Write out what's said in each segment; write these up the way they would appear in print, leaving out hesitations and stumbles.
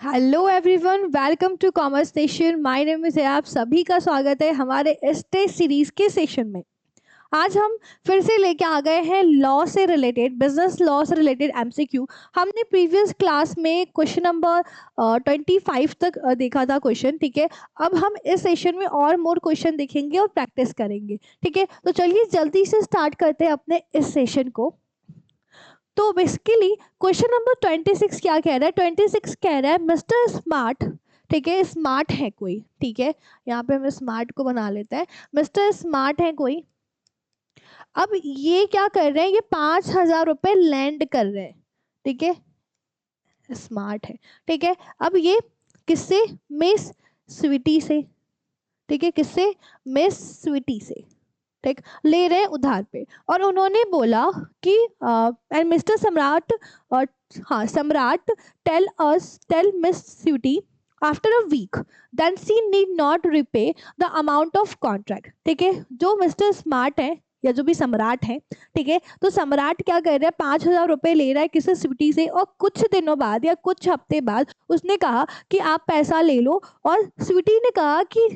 Hello everyone, welcome to commerce station. My name is, आप सभी का स्वागत है हमारे इस टेस्ट सीरीज के सेशन में। आज हम फिर से लेके आ गए हैं लॉ से रिलेटेड, बिजनेस लॉ से रिलेटेड एमसीक्यू। हमने प्रीवियस क्लास में क्वेश्चन नंबर 25 तक देखा था क्वेश्चन, ठीक है। अब हम इस सेशन में और मोर क्वेश्चन देखेंगे और प्रैक्टिस करेंगे, ठीक है। तो चलिए जल्दी से स्टार्ट करते हैं अपने इस सेशन को। तो बेसिकली क्वेश्चन नंबर 26 क्या कह रहा है? 26 कह रहा है मिस्टर स्मार्ट, ठीक है, स्मार्ट है कोई, ठीक है। यहाँ पे हम स्मार्ट को बना लेते हैं, मिस्टर स्मार्ट है कोई। अब ये क्या कर रहे हैं? ये 5,000 रुपए लैंड कर रहे हैं, ठीक है। स्मार्ट है, ठीक है। अब ये किससे? मिस स्वीटी से, ठीक है। किससे? मिस स्वीटी से, ठीक। ले रहे हैं उधार पे। और उन्होंने बोला कि एंड मिस्टर सम्राट, और हाँ Samrat, tell Miss Sweety after a week then she need not repay the amount of contract, ठीक है। जो मिस्टर स्मार्ट है या जो भी सम्राट है, ठीक है, तो सम्राट क्या कर रहा है? 5,000 रुपए ले रहा है किसी स्वीटी से, और कुछ दिनों बाद या कुछ हफ्ते बाद उसने कहा कि आप पैसा ले लो, और स्वीटी ने कहा कि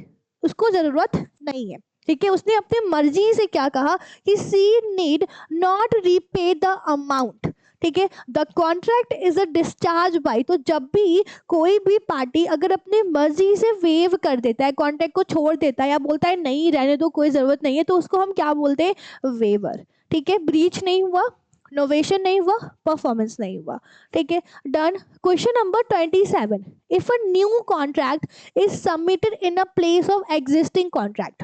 उसको जरूरत नहीं है, ठीक है। उसने अपनी मर्जी से क्या कहा कि she need not repay the amount, ठीक है। The contract is a discharge by. तो जब भी कोई भी पार्टी अगर अपनी मर्जी से वेव कर देता है, कॉन्ट्रैक्ट को छोड़ देता है या बोलता है नहीं रहने दो, कोई जरूरत नहीं है, तो उसको हम क्या बोलते हैं? वेवर, ठीक है। ब्रीच नहीं हुआ, नोवेशन नहीं हुआ, परफॉर्मेंस नहीं हुआ, ठीक है। Done. Question number 27, if a new contract is submitted in a place of existing contract,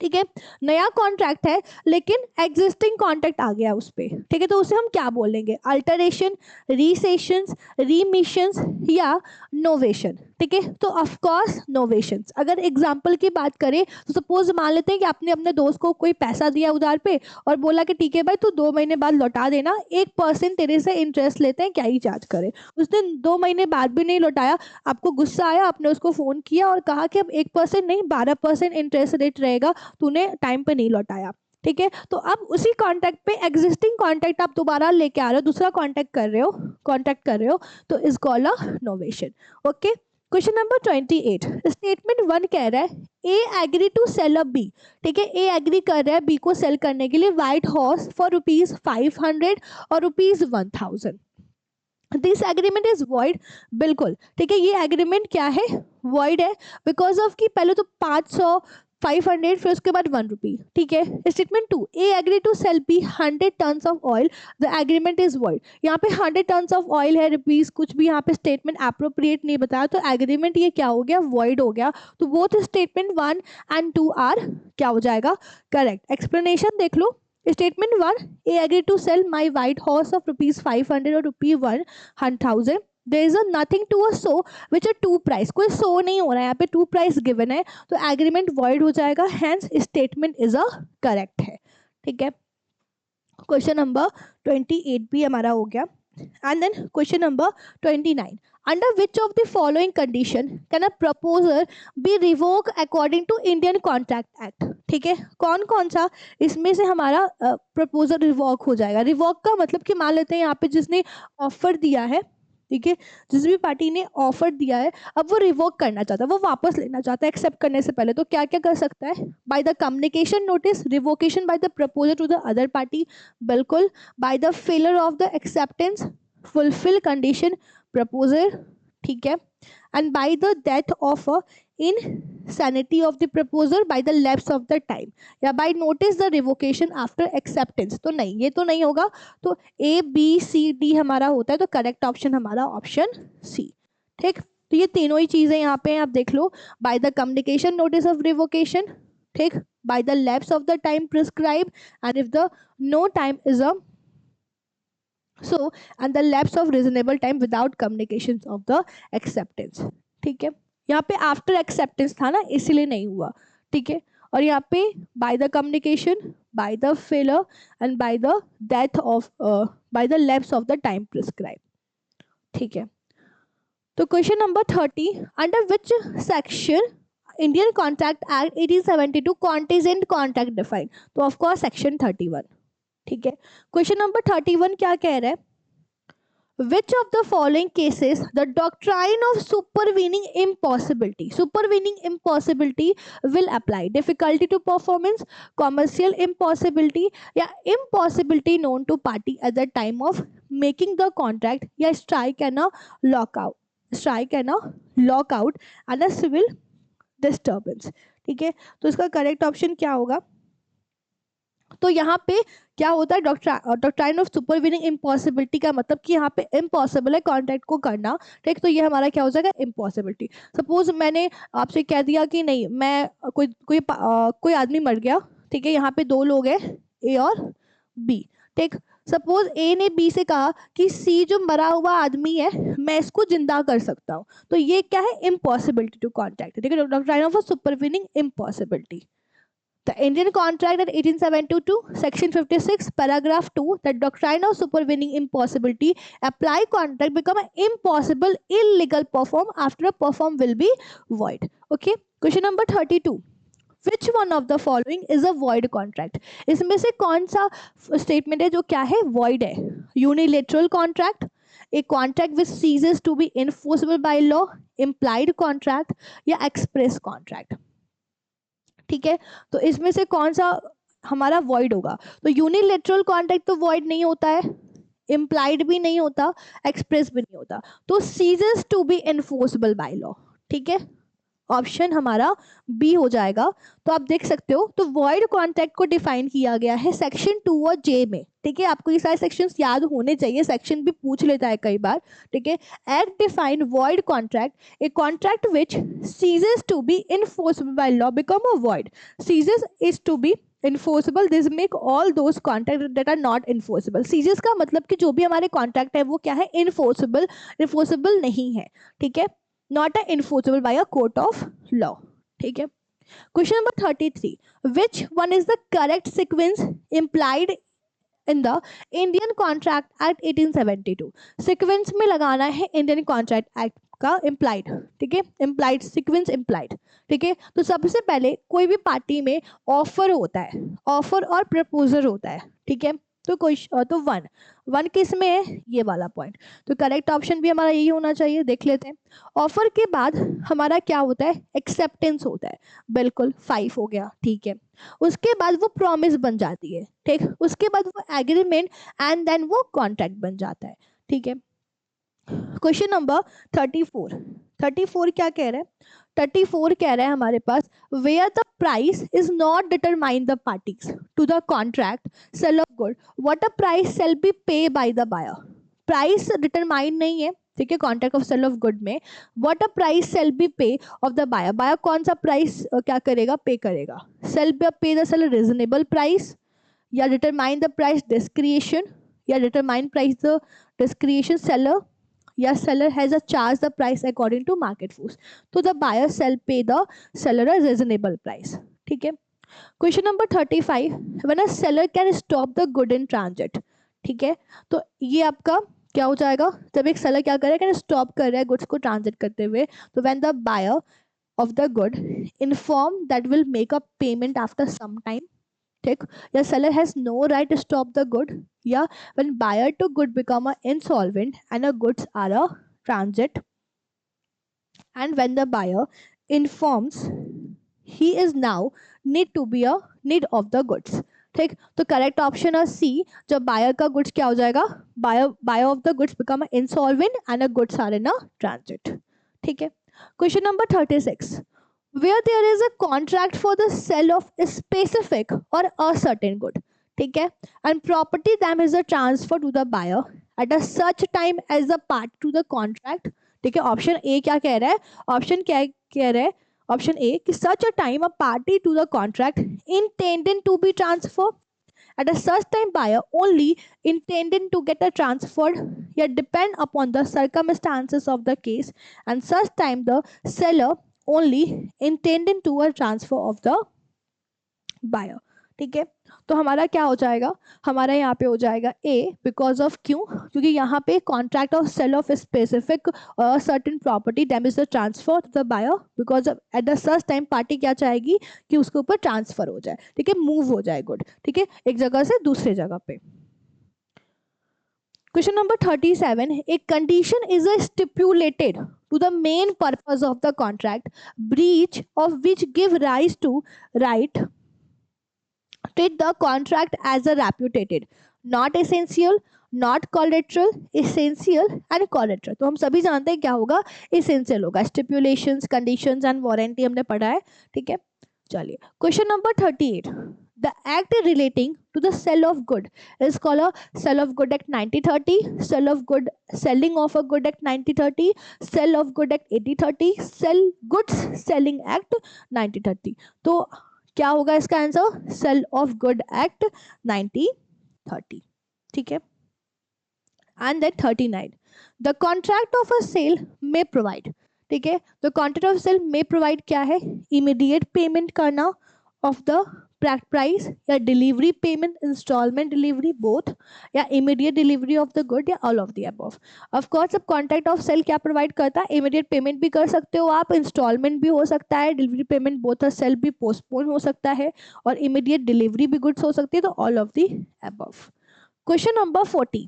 ठीक है। नया कॉन्ट्रैक्ट है लेकिन एग्जिस्टिंग कॉन्ट्रैक्ट आ गया उस पे, ठीक है। तो उसे हम क्या बोलेंगे? अल्टरेशन, रीसेशंस, रीमिशंस या नोवेशन, ठीक है। तो ऑफ कोर्स नोवेशंस। अगर एग्जांपल की बात करें तो सपोज मान लेते हैं कि आपने अपने दोस्त को कोई पैसा दिया उधार पे और बोला कि ठीक है भाई तू 2 महीने बाद लौटा देना, 1% तेरे से इंटरेस्ट लेते हैं, क्या ही चार्ज करे। उसने 2 महीने बाद भी नहीं लौटाया, आपको गुस्सा आया, आपने उसको फोन किया और कहा कि अब 1% नहीं 12% इंटरेस्ट रेट रहेगा, तूने टाइम पे नहीं लौटाया, ठीक है। तो अब उसी कॉन्टैक्ट पे एग्जिस्टिंग कॉन्टैक्ट आप दोबारा लेके आ रहे हो, दूसरा कॉन्टैक्ट कर रहे हो, तो is called a novation. Okay. Question number 28, statement 1 कह रहा है A agree to sell a B, ठीक है। ए एग्री कर रहा है बी को सेल करने के लिए व्हाइट हॉर्स फॉर ₹500 और ₹1,000। This agreement is void. बिल्कुल, ठीक है। ये एग्रीमेंट क्या है? वॉइड है, बिकॉज ऑफ कि पहले तो 500, 500, फिर उसके बाद ₹1, ठीक है। Statement 2, A agree to sell B 100 tons of oil, the agreement is void. यहाँ पे 100 टन्स ऑफ ऑयल है, रुपीज कुछ भी, यहाँ पे स्टेटमेंट अप्रोप्रिएट नहीं बताया, तो एग्रीमेंट ये क्या हो गया? वॉइड हो गया। तो बोथ स्टेटमेंट 1 एंड 2 आर क्या हो जाएगा? करेक्ट। एक्सप्लेनेशन देख लो। Statement 1, A agree to sell my white horse of ₹500 और ₹1,000। There is a nothing to a so which a to price, कोई सो नहीं हो रहा है यहाँ पे, टू प्राइस गिवन है, तो एग्रीमेंट वॉइड हो जाएगा, hence statement is a correct है, ठीक है। क्वेश्चन नंबर 28 भी हमारा हो गया। And then question number 29, under which of the following condition can a proposer be revoke according to Indian contract act, ठीक है। कौन कौन सा इसमें से हमारा प्रपोजल रिवॉक हो जाएगा? रिवॉक का मतलब कि मान लेते हैं यहाँ पे जिसने ऑफर दिया है, ठीक है, जिस भी पार्टी ने ऑफर दिया है, अब वो रिवोक करना चाहता है, वो वापस लेना चाहता है एक्सेप्ट करने से पहले, तो क्या क्या कर सकता है? By the communication notice, revocation by the proposer to the other party, बिल्कुल। By the failure of the acceptance, fulfil condition proposer, ठीक है। And by the death of a insanity of the proposer by the lapse of the time, या by notice the revocation after acceptance। तो नहीं, ये तो नहीं होगा, तो ए बी सी डी हमारा होता है, तो करेक्ट ऑप्शन हमारा ऑप्शन सी, ठीक। तो ये तीनों ही चीजें यहाँ पे आप देख लो, by the communication notice of revocation, ठीक, by the lapse of the time prescribe, and if the no time is a so and the lapse of reasonable time without communications of the acceptance, ठीक है। यहाँ पे after acceptance था ना, इसलिए नहीं हुआ, ठीक है। और यहाँ पे by the communication, bye the failure and by the death of, bye the lapse of the time prescribe, ठीक है। तो question number 30, under which section Indian contract act 1872 contingent contract define, तो ऑफकोर्स सेक्शन 31, ठीक है। Question number 31 क्या कह रहा है? Which of the following cases the doctrine of supervening impossibility will apply? Difficulty to performance, commercial impossibility, या impossibility known to party at the time of making the contract, या strike and a lockout and a civil disturbance. ठीक है, तो इसका correct option क्या होगा? तो यहाँ पे क्या होता है, डॉक्ट्राइन ऑफ सुपरवीनिंग इम्पॉसिबिलिटी का मतलब कि यहाँ पे इम्पॉसिबल है कॉन्ट्रैक्ट को करना, ठीक। तो ये हमारा क्या हो जाएगा, इम्पॉसिबिलिटी। सपोज मैंने आपसे कह दिया कि नहीं, मैं कोई आदमी मर गया, ठीक है, यहाँ पे दो लोग हैं, ए और बी, ठीक। सपोज ए ने बी से कहा कि सी जो मरा हुआ आदमी है मैं इसको जिंदा कर सकता हूँ, तो ये क्या है, इम्पॉसिबिलिटी टू कॉन्ट्रैक्ट, ठीक है, doctrine of supervening impossibility. The Indian Contract Act 1872, Section 56, Paragraph 2, the doctrine of supervening impossibility apply contract become impossible, illegal perform after a perform will be void. Okay. Question number 32. Which one of the following is a void contract? इसमें से कौन सा statement है जो क्या है, void है? Unilateral contract, a contract which ceases to be enforceable by law, implied contract या express contract. ठीक है, तो इसमें से कौन सा हमारा वॉइड होगा? तो यूनिलेटरल कॉन्ट्रैक्ट तो वॉइड नहीं होता है, इम्प्लाइड भी नहीं होता, एक्सप्रेस भी नहीं होता, तो ceases to be enforceable by law, ठीक है, ऑप्शन हमारा बी हो जाएगा। तो आप देख सकते हो, तो वॉइड कॉन्ट्रैक्ट को डिफाइन किया गया है सेक्शन 2 और जे में, ठीक है, आपको ये सारे सेक्शंस याद होने चाहिए, सेक्शन भी पूछ लेता है कई बार, ठीक है। Act define void contract, a contract which ceases to be enforceable by law become a void, ceases is to be enforceable, this make all those contract that are not enforceable. Ceases का मतलब कि जो भी हमारे contract है वो क्या है, इनफोर्सेबल नहीं है, ठीक है, not enforceable by a court of law, ठीक है। Question number 33. Which one is the correct sequence implied in the Indian Contract Act 1872? Sequence में लगाना है Indian Contract Act का implied, ठीक है, implied sequence implied, ठीक है। तो सबसे पहले कोई भी पार्टी में ऑफर होता है, ऑफर और प्रपोजल होता है, ठीक है। तो तो वन किस में है, ये वाला पॉइंट, तो करेक्ट ऑप्शन भी हमारा यही होना चाहिए। देख लेते हैं, ऑफर के बाद हमारा क्या होता है, एक्सेप्टेंस होता है, बिल्कुल 5 हो गया, ठीक है। उसके बाद वो प्रॉमिस बन जाती है, ठीक, उसके बाद वो एग्रीमेंट एंड देन वो कॉन्ट्रैक्ट बन जाता है, ठीक है। क्वेश्चन नंबर 34 क्या कह रहा है, 34 कह रहा है हमारे पास, where the price is not determine the parties to the contract sale of good, what a price sale be pay by the buyer. Price determine नहीं है, ठीक है, contract of sale of good में, what a price sale be pay of the buyer, buyer कौन सा price क्या करेगा, pay करेगा, sale pay the seller reasonable price, या डिटरमाइन द प्राइस डिस्क्रिएशन, या डिटरमाइन प्राइस द डिस्क्रिएशन सेलर, या seller has a charge the price according to market force, तो the buyer shall pay the seller a reasonable price, ठीक है। Question number 35, when a seller can stop the good in transit, ठीक है, तो ये आपका क्या हो जाएगा, जब एक सेलर क्या करे, स्टॉप कर रहा है गुड्स को ट्रांजिट करते हुए, तो when the buyer of the good inform that will make a payment after some time, ठीक, या seller has no right to stop the good, या when buyer to good become a insolvent and a goods are a transit, and when the buyer informs he is now need of the goods, ठीक। तो correct option है सी, जब buyer का goods क्या हो जाएगा, buyer of the goods become insolvent and a goods are in a transit, ठीक है। Question number 36, where there is a contract for the sale of a specific or a certain good, ठीक है, and property damage is transferred to the buyer at a such time as the part to the contract, ठीक है। Option A क्या कह रहा है, option क्या कह रहा है, ऑप्शन ए कि such a time a party to the contract intending to be transferred at a such time buyer only intending to get a transferred, yet depend upon the circumstances of the case, and such time the seller only intending to a transfer of the buyer, ठीक है। तो हमारा क्या हो जाएगा, हमारा यहाँ पे हो जाएगा ए, बिकॉज ऑफ क्यों, क्योंकि यहाँ पे contract of sale of specific certain property damage the transfer to the buyer, because at the such time party क्या चाहेगी कि उसके ऊपर ट्रांसफर हो जाए, ठीक है, मूव हो जाए गुड, ठीक है, एक जगह से दूसरे जगह पे। Question number 37. A condition is a stipulated to the main purpose of the contract, breach of which give rise to right, treat the contract as a reputed, not essential, not collateral, essential and collateral. तो हम सभी जानते हैं क्या होगा, essential होगा. Stipulations, conditions and warranty हमने पढ़ा है. ठीक है, चलिए. Question number 38. The act relating to the sale of good is called a Sale of Good Act 1930, Sale of Good, Selling of a Good Act 1930, Sale of Good Act 8030, Sell Goods Selling Act 1930. तो क्या होगा इसका answer, sale of good act 1930. ठीक है. And then 39. The contract of a sale may provide. ठीक है, the contract of sale may provide क्या है, इमीडिएट पेमेंट करना ऑफ द प्राइस, या delivery payment, installment delivery, both, या immediate delivery of the good, या all of the above. Of course अब contract of sale क्या प्रोवाइड करता है, इमीडिएट पेमेंट भी कर सकते हो आप, इंस्टॉलमेंट भी हो सकता है, डिलीवरी पेमेंट बोथ है, सेल भी पोस्टपोन हो सकता है, और इमीडिएट डिलीवरी भी गुड्स हो सकती है, तो all of the above. Question number 40.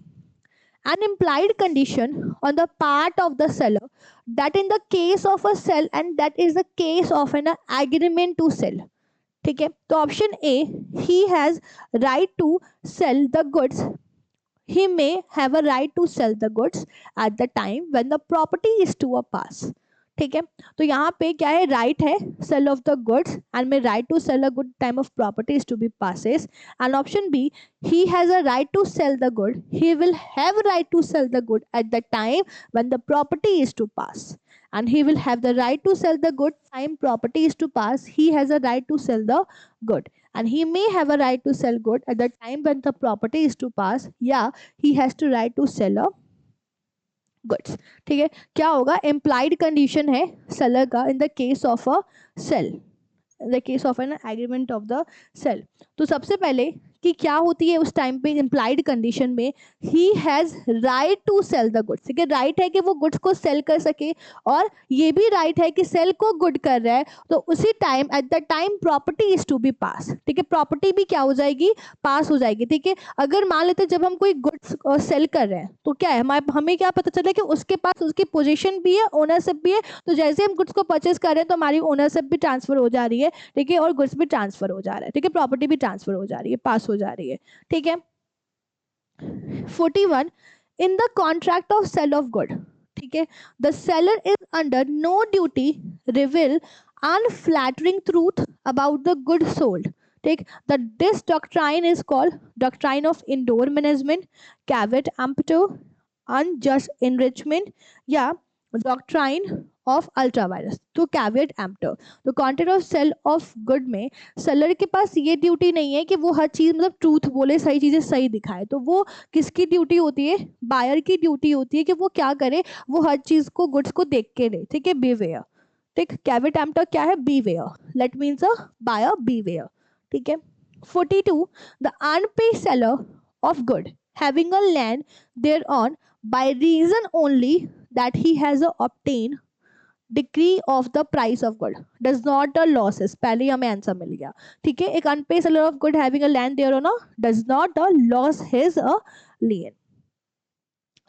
An implied condition on the part of the seller that in the case of a sell and that is the case of an agreement to sell. ठीक है, तो option A, he has right to sell the goods, he may have a right to sell the goods at the time when the property is to a pass. ठीक है, तो यहाँ पे क्या है, राइट है, sale of the goods, and may right to sell a good time of property is to be passes. And option B, he has a right to sell the good, he will have a right to sell the good at the time when the property is to pass, and he will have the right to sell the good time property is to pass, he has a right to sell the good, and he may have a right to sell good at the time when the property is to pass, yeah, he has to right to sell a goods. ठीक है, क्या होगा, implied condition है seller का in the case of a sale, in the case of an agreement of the sale. तो सबसे पहले कि क्या होती है उस टाइम पे इम्प्लाइड कंडीशन में, he has right to sell the goods. ठीक है, राइट है कि वो गुड्स को सेल कर सके, और ये भी राइट है कि सेल को गुड कर रहा है तो उसी time, at the time property is to be pass. ठीक है, प्रॉपर्टी भी क्या हो जाएगी, पास हो जाएगी. ठीक है, अगर मान लेते जब हम कोई गुड्स सेल कर रहे हैं तो क्या है, हमें क्या पता चला कि उसके पास उसकी पोजीशन भी है, ओनरशिप भी है, तो जैसे हम गुड्स को परचेज कर रहे हैं तो हमारी ओनरशिप भी ट्रांसफर हो जा रही है. ठीक है, और गुड्स भी ट्रांसफर हो जा रहा है. ठीक है, प्रॉपर्टी भी ट्रांसफर हो जा रही है, पास हो जा रही है. ठीक है. 41. In the contract of sale of good, ठीक है, the seller is under no duty reveal unflattering truth about the good sold. ठीक, the this doctrine is called doctrine of indoor management, caveat emptor, unjust enrichment, या doctrine of ultra vires. तो caveat emptor. तो contract of sale of good में seller के पास ये duty नहीं है कि वो हर चीज़ मतलब ट्रूथ बोले, सही चीज़ें सही दिखाए. तो वो किसकी ड्यूटी होती है, बायर की ड्यूटी होती है कि वो क्या करे, वो हर चीज़ को, गुड्स को देख के ले. ठीक है, बीवेयर. ठीक, कैवेट एम्प्टर क्या है, beware. Let means a buyer, beware. ठीक है. 42. The unpaid seller of good having a land thereon by reason only that he has obtained decree of the price of good does not a losses. पहले ही हमें answer मिल गया. ठीक है, एक unpaid seller of good having a land thereon does not a loss his a land.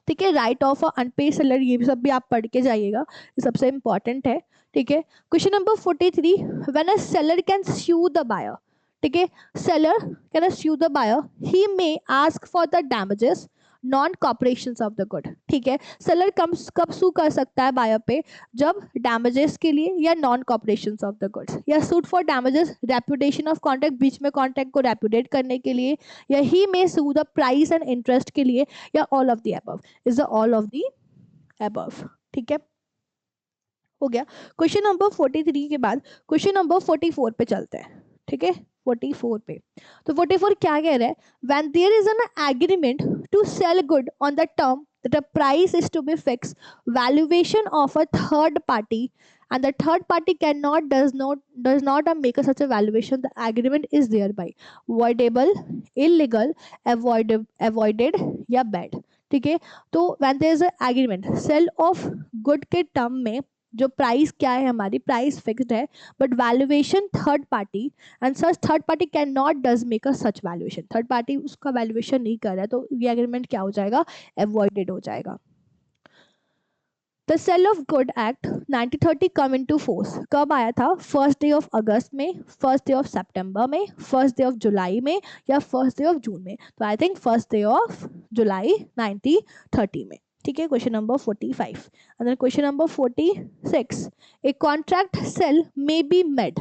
ठीक है, right of a unpaid seller, ये सब भी आप पढ़ के जाइएगा, ये सबसे इंपॉर्टेंट है. ठीक है. Question number 43. When a seller can sue the buyer. ठीक है, seller can sue the buyer, he may ask for the damages non cooperation of the good. ठीक है, सेलर कब सू कर सकता है बायर पे, जब डैमेजेस के लिए या non cooperation of the goods, या suit for damages repudiation of contract, बीच में कॉन्ट्रैक्ट को रेपुटेट करने के लिए, या he may sue the price and interest के लिए, या all of the above. Is the all of the above. ठीक है, हो गया. क्वेश्चन नंबर 43 के बाद क्वेश्चन नंबर 44 पे चलते हैं. ठीक है, 44 पे. तो 44 क्या कह रहा है, when there is an agreement to sell good on the term that the price is to be fixed, valuation of a third party, and the third party does not make such a valuation, the agreement is thereby voidable, illegal, avoided या bad. ठीक है, तो when there is a agreement sale of good के term में जो price क्या है, हमारी प्राइस फिक्स्ड है, but valuation third party, and such third party can not does make a such valuation, third party उसका वैल्यूएशन नहीं कर रहा है, तो ये एग्रीमेंट क्या हो जाएगा, अवॉइडेड हो जाएगा। The sale of good act 1930 come into force कब आया था, फर्स्ट डे ऑफ अगस्त में, फर्स्ट डे ऑफ सितंबर में, फर्स्ट डे ऑफ जुलाई में, या फर्स्ट डे ऑफ जून में? तो I think first day of July 1930 में। ठीक है, question number 45। And question number 46, a contract sale may be made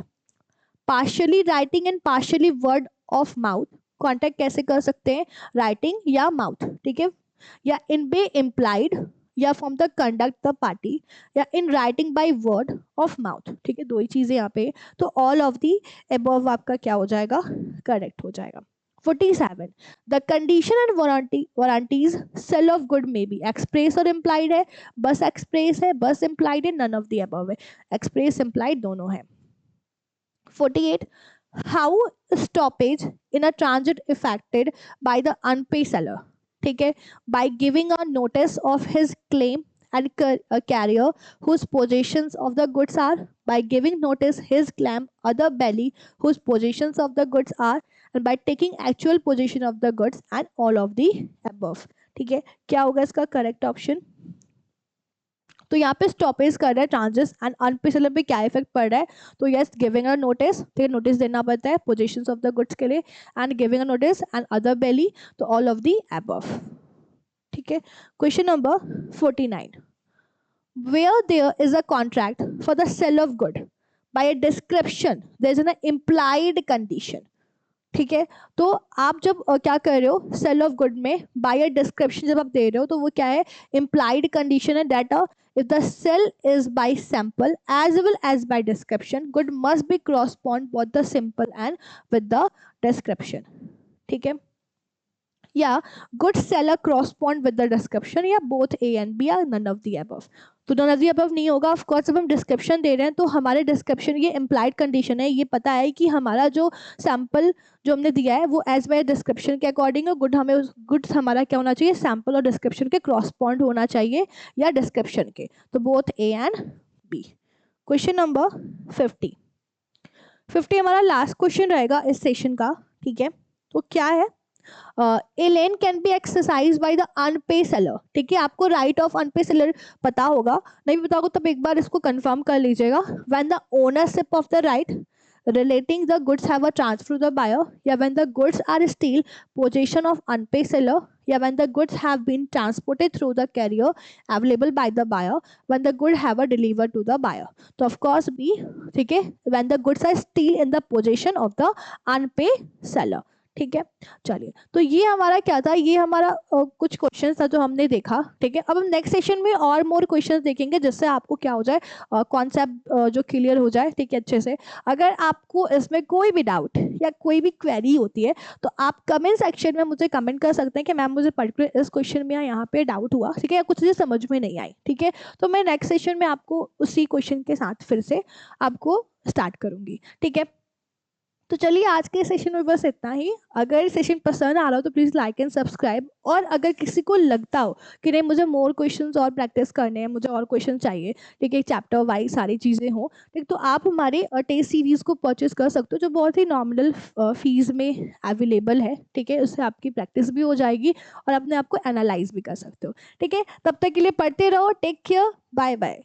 partially writing and partially word of mouth. Contract कैसे कर सकते हैं, राइटिंग या माउथ, ठीक है, या इन बे इम्प्लाइड, या from the conduct the party, या in writing by word of mouth. ठीक है, दो ही चीजें यहाँ पे, तो ऑल ऑफ दी अबव आपका क्या हो जाएगा, करेक्ट हो जाएगा। 47, the condition and warranties sale of good में बी एक्सप्रेस और इम्प्लाइड है, बस एक्सप्रेस है, बस इम्प्लाइड है, नन ऑफ दी अबव है, एक्सप्रेस इम्प्लाइड दोनों है। 48, how stoppage in a transit effected by the unpaid seller. ठीक है, by giving a notice of his claim and a carrier whose possessions of the goods are, by giving notice his claim other belly whose possessions of the goods are, and by taking actual possession of the goods, and all of the above। ठीक है, क्या होगा इसका correct option? तो यहाँ पे stoppage कर रहा है ट्रांजिट एंड अनपे सेलर पे क्या इफेक्ट पड़ रहा है, तो यस गिविंग अ नोटिस, ठीक है, नोटिस देना पड़ता है पोजीशंस ऑफ द गुड्स के लिए, and giving a notice and other bailee, तो ऑल ऑफ द अबव। ठीक है, question number 49, where there is a contract for the sale of good by a description there is an implied condition. ठीक है, तो आप जब क्या कर रहे हो, सेल ऑफ गुड में बाय अ डिस्क्रिप्शन जब आप दे रहे हो, तो वो क्या है, इम्प्लाइड कंडीशन है, that if the cell is by sample as well as by description, good must be correspond both the sample and with the description. ठीक है, या good seller correspond with the description, या both A and B are none of the above. तो none of the above नहीं होगा, of course जब हम description दे रहे हैं तो हमारे डिस्क्रिप्शन ये इम्प्लाइड कंडीशन है, ये पता है कि हमारा जो सैंपल जो हमने दिया है वो एज बाय डिस्क्रिप्शन के अकॉर्डिंग, गुड हमें उस गुड्स हमारा क्या होना चाहिए, सैंपल और डिस्क्रिप्शन के क्रॉसपॉन्ड होना चाहिए, या डिस्क्रिप्शन के, तो both A and B. Question number 50 हमारा लास्ट क्वेश्चन रहेगा इस सेशन का। ठीक है, तो क्या है, a lien can be exercise by the unpaid seller. ठीक है, आपको राइट ऑफ अनपे सेलर पता होगा, नहीं पता होगा तब एक बार इसको कंफर्म कर लीजिएगा। When the ownership of the right relating the goods have a transfer to the buyer, या when the goods are still possession of unpaid seller, या when the goods have been transported through the carrier available by the buyer, when the good have a delivered to the buyer, तो of course B। ठीक है, when the goods are still in the possession of the unpaid seller। ठीक है, चलिए, तो ये हमारा क्या था, ये हमारा कुछ क्वेश्चन था जो हमने देखा। ठीक है, अब हम नेक्स्ट सेशन में और मोर क्वेश्चंस देखेंगे, जिससे आपको क्या हो जाए, कॉन्सेप्ट जो क्लियर हो जाए। ठीक है, अच्छे से। अगर आपको इसमें कोई भी डाउट या कोई भी क्वेरी होती है, तो आप कमेंट सेक्शन में मुझे कमेंट कर सकते हैं कि मैम मुझे पर्टिकुलर इस क्वेश्चन में यहाँ पे डाउट हुआ, ठीक है, या कुछ चीज़ें समझ में नहीं आई। ठीक है, तो मैं नेक्स्ट सेशन में आपको उसी क्वेश्चन के साथ फिर से आपको स्टार्ट करूँगी। ठीक है, तो चलिए आज के सेशन में बस इतना ही। अगर सेशन पसंद आ रहा हो तो प्लीज़ लाइक एंड सब्सक्राइब, और अगर किसी को लगता हो कि नहीं मुझे मोर क्वेश्चंस और प्रैक्टिस करने हैं, मुझे और क्वेश्चन चाहिए, ठीक है, चैप्टर वाइज सारी चीज़ें हों, ठीक, तो आप हमारे टेस्ट सीरीज़ को परचेज कर सकते हो, जो बहुत ही नॉमिनल फीस में अवेलेबल है। ठीक है, उससे आपकी प्रैक्टिस भी हो जाएगी और अपने आप को एनालाइज भी कर सकते हो। ठीक है, तब तक के लिए पढ़ते रहो। Take care, bye bye.